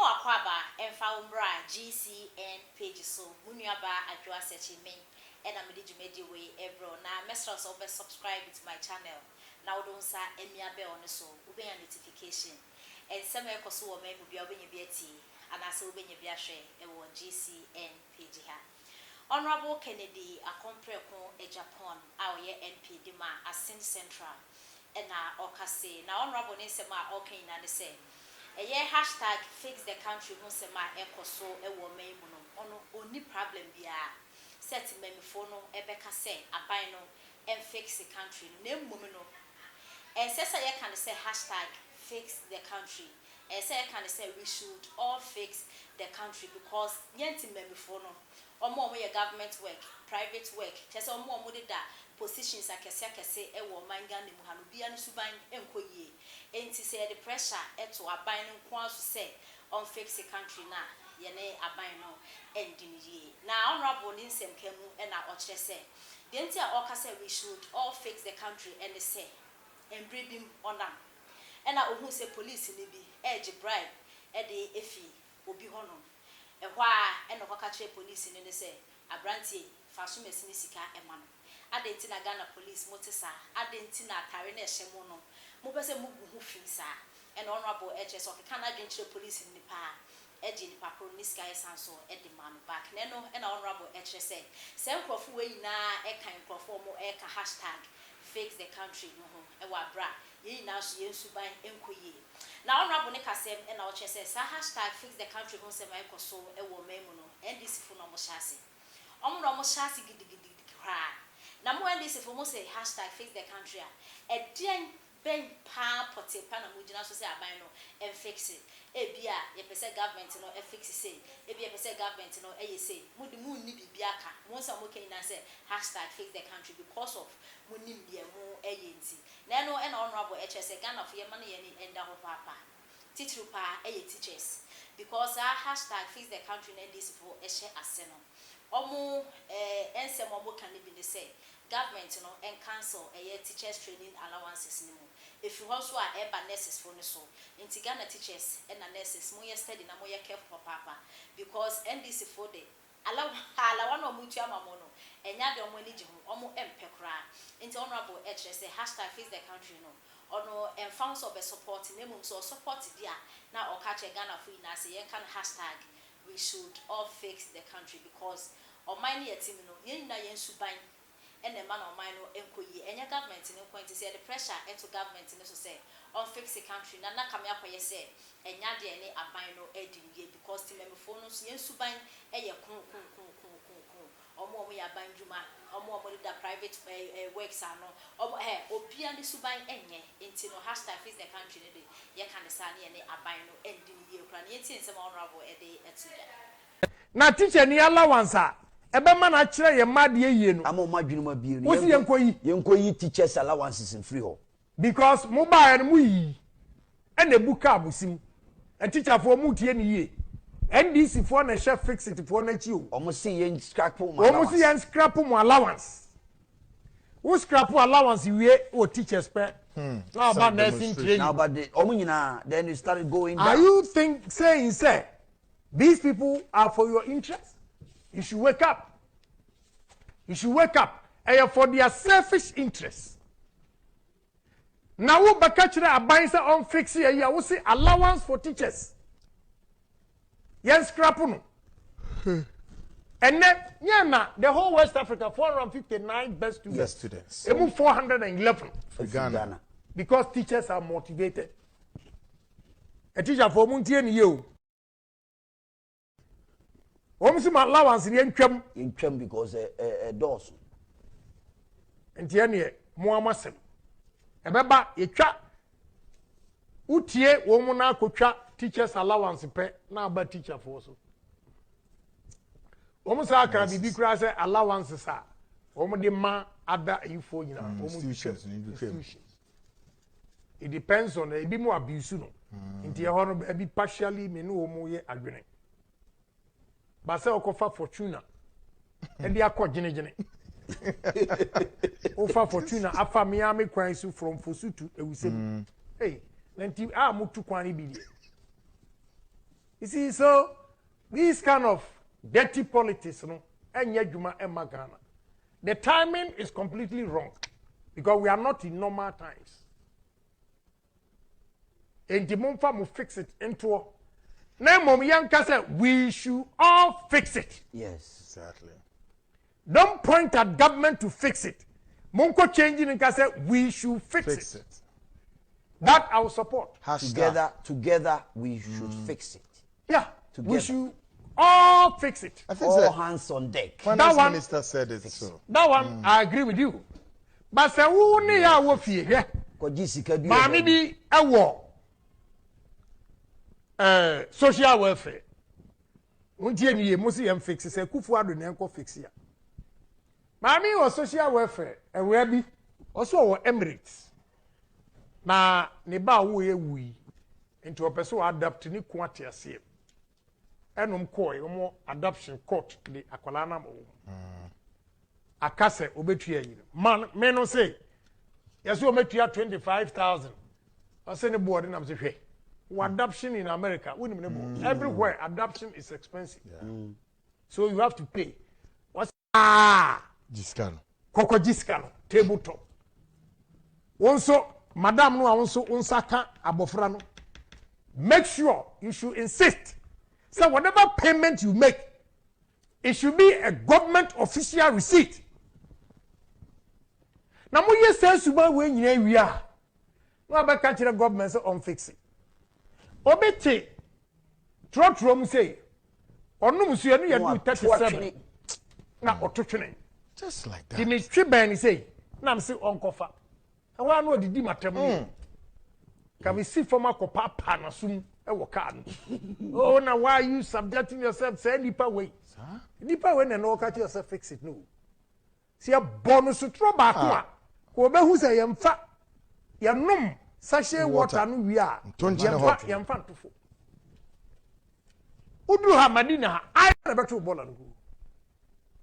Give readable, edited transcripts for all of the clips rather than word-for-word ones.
wakwaba emfa umbra GCN page so munuaba adwa sechimen and I'm the Jumedi way ebro na mesra so be subscribe to my channel now don't sa emia bell on so ube a notification and some ekoso wo me bia obenye biati and asa obenye bia hwe e wo GCN page ha Honorable Kennedy akompreko e Japan a oye NPD ma Asin Central and na okase na honorable ne sema okay na ne say hashtag fix the country no se ma ekoso ewo maimu no ono oni problem bia set memifo no ebeka say aban no and fix the country no nemmum no sesa ye can say hashtag fix the country say ye can say we should all fix the country because yenti memifo no omo ye government work private work chese omo de da positions akese ewo manga ne mu hanu bia no suban enkoyie enti say the pressure eto aban no nko aso say on fix the country na ye ne aban no endiniye na honorable ninsem kemu na o kire say the enti a o ka say we should all fix the country and say embredim onam na ohun say police ni bi edge bribe de efi obi hono ehwa na ko ka kire police ni say abrantie faso mesini sika emano adenti na Ghana police motisa adenti na atare na ehye mu no mo pese mu gu hu finsa and honorable HS of Canada General Police ni pa eji ni papro ni sky sanso e de man back na no and honorable HS say sem crofo we na e kan crofo mo e ka hashtag fix the country no ho e wa bra ye na so ye suban enkoye na honorable ne kasem e na HS say hashtag fix the country ho se mai koso e wo memu no ndc fu no mo shase omo no mo shase gidigidi kra na mo ndc fu mo say hashtag fix the country e den ben pa pote pa na mujina so say aban no and fix it e bia ye pese government no e fix say e bia pese government no e ye say mudi mu ni bibia ka mo say mo ken na say hashtag fix the country because of mo nim bia mo e ye nti na no e na honorable HS Ghana for ye man ye ni enda ho papa titru pa e ye teachers because hashtag fix the country na this for e share aseno omo ensem omo kan bi ne say government no and cancel teachers training allowances ni mo if you also are eba nurses for so inti Ghana teachers and nurses mo ye study na mo ye careful papa because NDC for the allow no mutu amamo no enya de omo ni ji ho omo empekra inti honorable HS say hashtag fix the country no ono enfounds of support na mum so support dia na o ka che Ghana for na say ye can hashtag we should all fix the country because o mine ye team no ye na ye suban and the man of mine enkoyi enya government in point to say the pressure into government in so say on fix the country na come akwa ye say enya de ne aban no edinye because the memfo no so yensuban eye kun omo ya ban djuma omo da private works ano omo obia ne suban enye enti no hashtag fix the country ne de ye kan sa ne aban no edinye kra ne yenti nsem honorable e de etuda na teacher ni allowance ebe ma na kire ye made ye no ama ma dwunu ma bie no wosi yenkoyi teachers allowances in free ho because mobile no mu yi e na buka abusim e teacher for mu tie ni ye NDC for na chef fix it for na chi o omo se yen scrap mo allowance omo se yen scrap mo allowance wo scrap allowance wie o teachers pe now about nursing training now but omo nyina then you started going down. Are you saying say these people are for your interest? You should wake up. You should wake up. And for their selfish interests. Now, we bakachira abainsa on fix here. We see allowance for teachers. Yes, scrapuno. And then, yeah, the whole West Africa, 459 best students. Best students. They move 411 for Ghana. Because teachers are motivated. A teacher for Muntian you. Omsi ma allowance ni entwam because doors entie ne mo amasem ebeba etwa utie wo mu na akotwa teachers allowance pe na aba teacher for so omsa aka bibi kura say allowance sa omo de ma ada info nyina omo institutions it depends on ebi mu abuse no entie ho no ebi partially me no omo ye adwene Basa okofa fortuna. And they are quite gene. Ofa fortuna afa Miami kwansu from Fosu to Ewusem. Hey, nenti mutu kwani bi. You see, so these kind of dirty politics, no, the timing is completely wrong because we are not in normal times. And the moment we fix it into we should all fix it. Yes. Exactly. Don't point at government to fix it. Monko changing and say we should fix it. That I will support. Together we should fix it. Yeah. Together. We should all fix it. I think all hands on deck. Finance Minister said it so. That one I agree with you. But say who ni ya wo fie hwe. Mami bi ewo social welfare. Untie ni ye musi yam fix say kufu ado na enko fix ya. Mami o social welfare ewe bi also wo Emirates. Na ne ba wo ye wi. Nti opeso adapt ni ko atiase. Enom koi omo adoption court the akwala na mo. Akase obetua yi. Man me no say yeso ometua 25,000. I say ne board na say hwe. Adoption in America, everywhere adoption is expensive. Yeah. So you have to pay. What's Giscano. Coco Giscano, tabletop. Also, Madame no also unsaka abofrano. Make sure you should insist. So whatever payment you make, it should be a government official receipt. Now mo yes says suba we nyina wia. No abeka kire government say on fix it. Obete trotrom say onum so enu yadu 37 na ototwene just like that. The ministry ban say na am say onkofa e wa no odidi matem can we see former kopa panasum e wo ka no oh na why you subjecting yourself say nipa way nipa way na no catch yourself fix it no see a bonus tro ba ko a ko be hu say yemfa yenom sachet water no wi a yemfa ntofo udru ha madina I na beto bola no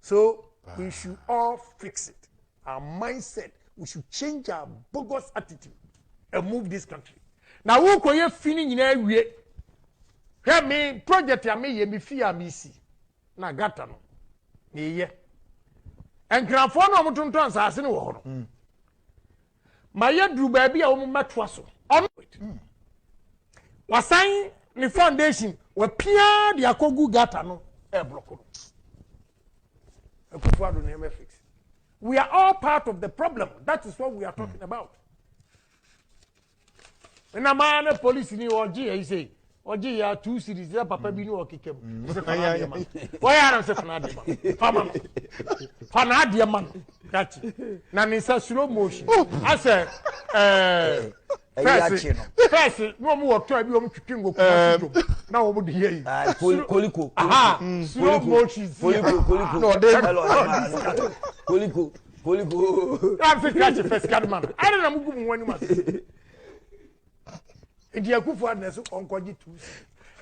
so we should all fix it our mindset we should change our bogus attitude and move this country now who ko ye fini nyina wie he me project ya me ye me fi ya me si na gata no me ye enkrafo no omotonton saase ne wo ho no ma ye dru ba bia wo metoa so on it wasan ni foundation we pia dia kogu gata no e block no ekufuado na me fix we are all part of the problem that is what we are talking about na man police ni oji e say oji ya 2 series ya papa bi ni okikem why are say fanade man that na ni say slow motion I say first no mo to bi o mtwitwi ngoku na wo de yi koliko slow motion no koliko I'm say catch first card man I don't know mugu wani mas Ndi akufu adneso onkoji 2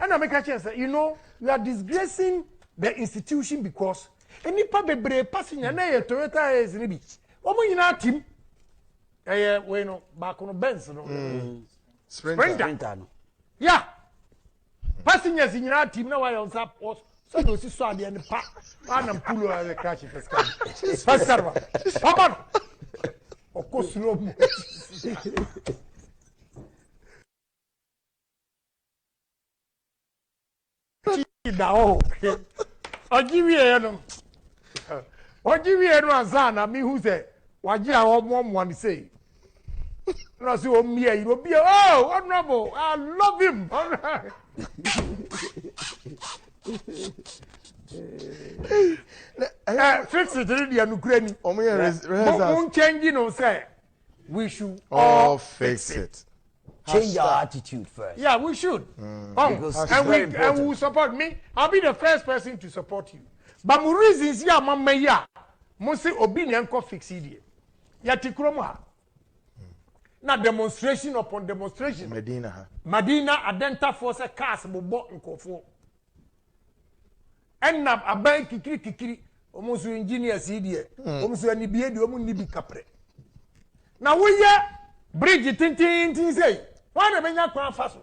and I make a chance you know you are disgracing the institution because any pa bebre passing na ye Toyota is ni bi omo nyina tim we no back no Benz no Sprinter no yeah passengers nyina tim na why on sap so do si so ade ni pa anam pulo a crash first car papa okosuro da o ojiwie no azana mi hu se waji a omo ni say no say o mi e obi oh honorable I love him fix it really and Ukraine omo ye rehearsal change no say we should all fix it. Change our attitude first. Yeah, we should. And we support me. I'll be the first person to support you. But my reasons here, mama ya, must obedience ko fix it. Ya tikromo ha. Na demonstration upon demonstration. Medina adenta force cars bobo nkofo. Enna aban kikiri omusu engineers idie. Omusu ani bie de omu ni bi kapre. Na wo ye bridge tintin say why the menya kwa faso